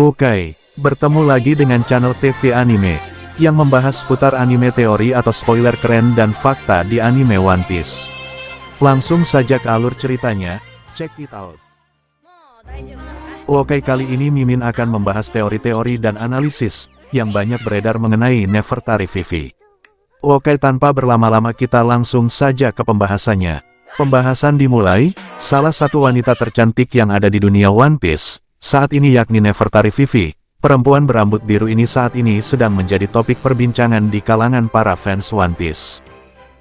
Oke, bertemu lagi dengan channel TV Anime, yang membahas seputar anime teori atau spoiler keren dan fakta di anime One Piece. Langsung saja ke alur ceritanya, check it out. Oke, kali ini Mimin akan membahas teori-teori dan analisis, yang banyak beredar mengenai Nefertari Vivi. Oke, tanpa berlama-lama kita langsung saja ke pembahasannya. Pembahasan dimulai, salah satu wanita tercantik yang ada di dunia One Piece saat ini yakni Nefertari Vivi. Perempuan berambut biru ini saat ini sedang menjadi topik perbincangan di kalangan para fans One Piece.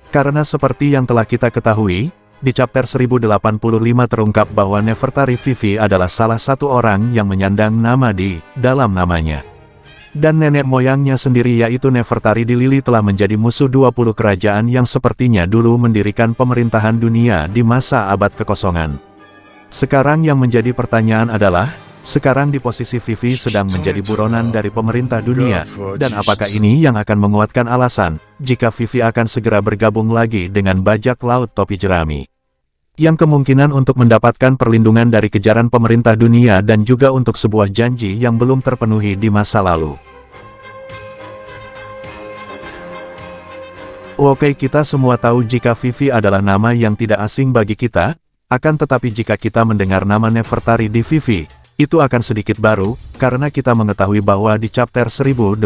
Karena seperti yang telah kita ketahui, di chapter 1085 terungkap bahwa Nefertari Vivi adalah salah satu orang yang menyandang nama di dalam namanya. Dan nenek moyangnya sendiri yaitu Nefertari di Lili telah menjadi musuh 20 kerajaan yang sepertinya dulu mendirikan pemerintahan dunia di masa abad kekosongan. Sekarang yang menjadi pertanyaan adalah, sekarang di posisi Vivi sedang menjadi buronan dari pemerintah dunia, dan apakah ini yang akan menguatkan alasan, jika Vivi akan segera bergabung lagi dengan bajak laut topi jerami? Yang kemungkinan untuk mendapatkan perlindungan dari kejaran pemerintah dunia dan juga untuk sebuah janji yang belum terpenuhi di masa lalu. Oke, kita semua tahu jika Vivi adalah nama yang tidak asing bagi kita, akan tetapi jika kita mendengar nama Nefertari di Vivi, itu akan sedikit baru, karena kita mengetahui bahwa di chapter 1085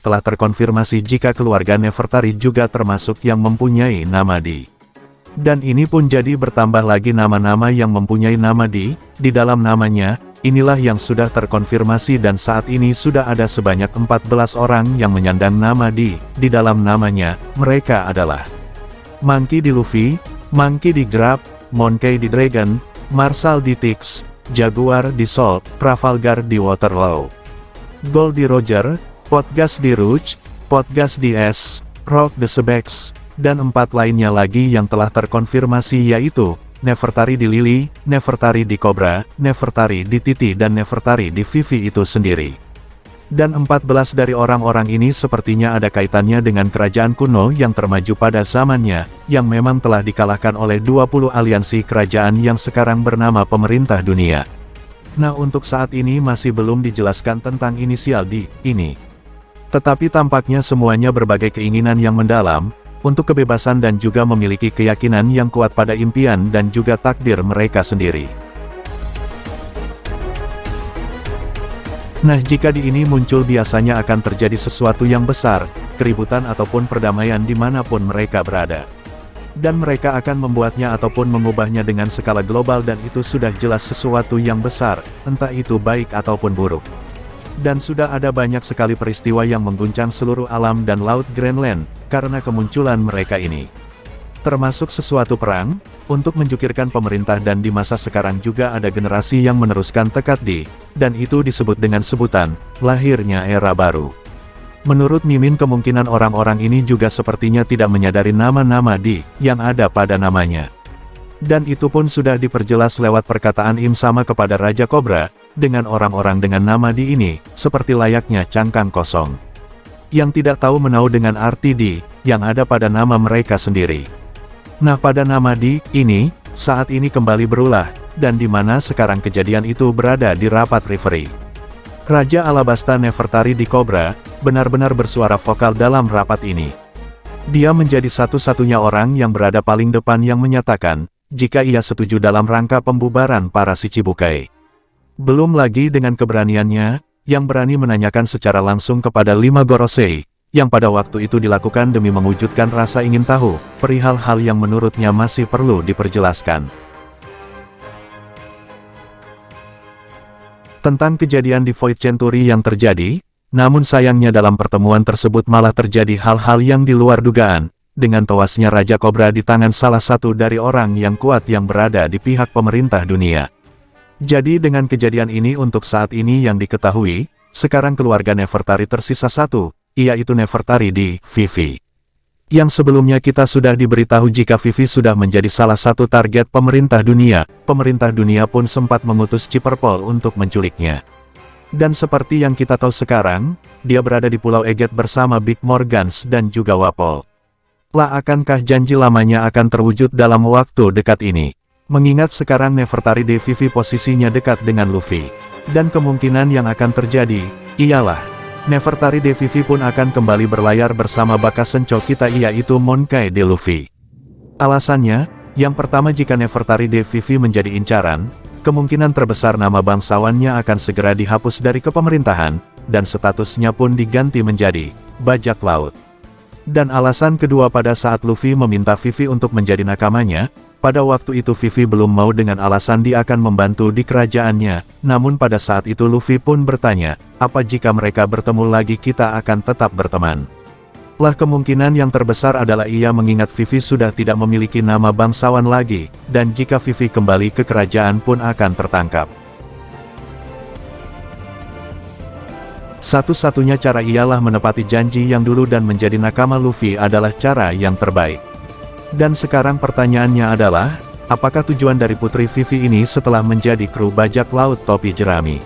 telah terkonfirmasi jika keluarga Nefertari juga termasuk yang mempunyai nama di. Dan ini pun jadi bertambah lagi nama-nama yang mempunyai nama di dalam namanya, inilah yang sudah terkonfirmasi dan saat ini sudah ada sebanyak 14 orang yang menyandang nama di dalam namanya. Mereka adalah Monkey D. Luffy, Monkey D. Grab, Monkey D. Dragon, Marshall D. Tix, Jaguar di Salt, Trafalgar di Waterloo, Gold di Roger, Potgas di Rouge, Potgas di S, Rock the Sebex, dan 4 lainnya lagi yang telah terkonfirmasi yaitu Nefertari di Lili, Nefertari di Cobra, Nefertari di Titi dan Nefertari di Vivi itu sendiri. Dan 14 dari orang-orang ini sepertinya ada kaitannya dengan kerajaan kuno yang termaju pada zamannya, yang memang telah dikalahkan oleh 20 aliansi kerajaan yang sekarang bernama pemerintah dunia. Nah, untuk saat ini masih belum dijelaskan tentang inisial D ini. Tetapi tampaknya semuanya berbagai keinginan yang mendalam, untuk kebebasan dan juga memiliki keyakinan yang kuat pada impian dan juga takdir mereka sendiri. Nah, jika di ini muncul biasanya akan terjadi sesuatu yang besar, keributan ataupun perdamaian dimanapun mereka berada. Dan mereka akan membuatnya ataupun mengubahnya dengan skala global dan itu sudah jelas sesuatu yang besar, entah itu baik ataupun buruk. Dan sudah ada banyak sekali peristiwa yang mengguncang seluruh alam dan laut Greenland, karena kemunculan mereka ini. Termasuk sesuatu perang, untuk menjukirkan pemerintah dan di masa sekarang juga ada generasi yang meneruskan tekad di, dan itu disebut dengan sebutan, lahirnya era baru. Menurut Mimin kemungkinan orang-orang ini juga sepertinya tidak menyadari nama-nama di, yang ada pada namanya. Dan itu pun sudah diperjelas lewat perkataan Im sama kepada Raja Cobra, dengan orang-orang dengan nama di ini, seperti layaknya cangkang kosong. Yang tidak tahu menau dengan arti di, yang ada pada nama mereka sendiri. Nah, pada nama di ini, saat ini kembali berulah, dan di mana sekarang kejadian itu berada di rapat referee. Raja Alabasta Nefertari di Cobra, benar-benar bersuara vokal dalam rapat ini. Dia menjadi satu-satunya orang yang berada paling depan yang menyatakan, jika ia setuju dalam rangka pembubaran para Shichibukai. Belum lagi dengan keberaniannya, yang berani menanyakan secara langsung kepada 5 Gorosei, yang pada waktu itu dilakukan demi mewujudkan rasa ingin tahu, perihal hal yang menurutnya masih perlu diperjelaskan. Tentang kejadian di Void Century yang terjadi, namun sayangnya dalam pertemuan tersebut malah terjadi hal-hal yang di luar dugaan, dengan tewasnya Raja Cobra di tangan salah satu dari orang yang kuat yang berada di pihak pemerintah dunia. Jadi dengan kejadian ini untuk saat ini yang diketahui, sekarang keluarga Nefertari tersisa satu, yaitu Nefertari di Vivi. Yang sebelumnya kita sudah diberitahu jika Vivi sudah menjadi salah satu target pemerintah dunia pun sempat mengutus Chipperpol untuk menculiknya. Dan seperti yang kita tahu sekarang, dia berada di Pulau Eget bersama Big Morgans dan juga Wapol. Lah, akankah janji lamanya akan terwujud dalam waktu dekat ini? Mengingat sekarang Nefertari Vivi posisinya dekat dengan Luffy. Dan kemungkinan yang akan terjadi, ialah Nefertari Vivi pun akan kembali berlayar bersama bakas senco kita yaitu Monkai D. Luffy. Alasannya, yang pertama jika Nefertari Vivi menjadi incaran, kemungkinan terbesar nama bangsawannya akan segera dihapus dari kepemerintahan, dan statusnya pun diganti menjadi bajak laut. Dan alasan kedua pada saat Luffy meminta Vivi untuk menjadi nakamanya, pada waktu itu Vivi belum mau dengan alasan dia akan membantu di kerajaannya, namun pada saat itu Luffy pun bertanya, apa jika mereka bertemu lagi kita akan tetap berteman? Lah kemungkinan yang terbesar adalah ia mengingat Vivi sudah tidak memiliki nama bangsawan lagi, dan jika Vivi kembali ke kerajaan pun akan tertangkap. Satu-satunya cara ialah menepati janji yang dulu dan menjadi nakama Luffy adalah cara yang terbaik. Dan sekarang pertanyaannya adalah, apakah tujuan dari Putri Vivi ini setelah menjadi kru bajak laut topi jerami?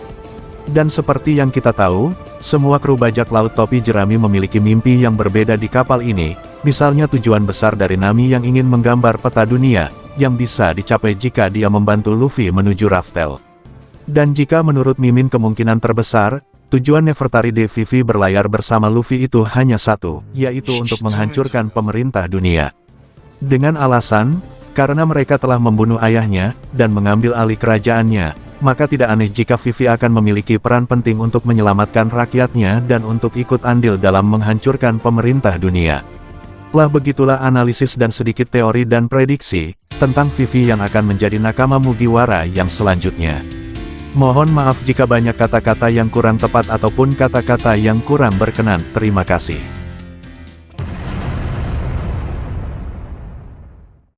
Dan seperti yang kita tahu, semua kru bajak laut topi jerami memiliki mimpi yang berbeda di kapal ini, misalnya tujuan besar dari Nami yang ingin menggambar peta dunia, yang bisa dicapai jika dia membantu Luffy menuju Raftel. Dan jika menurut Mimin kemungkinan terbesar, tujuan Nefertari Vivi berlayar bersama Luffy itu hanya satu, yaitu untuk menghancurkan pemerintah dunia. Dengan alasan, karena mereka telah membunuh ayahnya, dan mengambil alih kerajaannya, maka tidak aneh jika Vivi akan memiliki peran penting untuk menyelamatkan rakyatnya dan untuk ikut andil dalam menghancurkan pemerintah dunia. Lah begitulah analisis dan sedikit teori dan prediksi, tentang Vivi yang akan menjadi nakama Mugiwara yang selanjutnya. Mohon maaf jika banyak kata-kata yang kurang tepat ataupun kata-kata yang kurang berkenan. Terima kasih.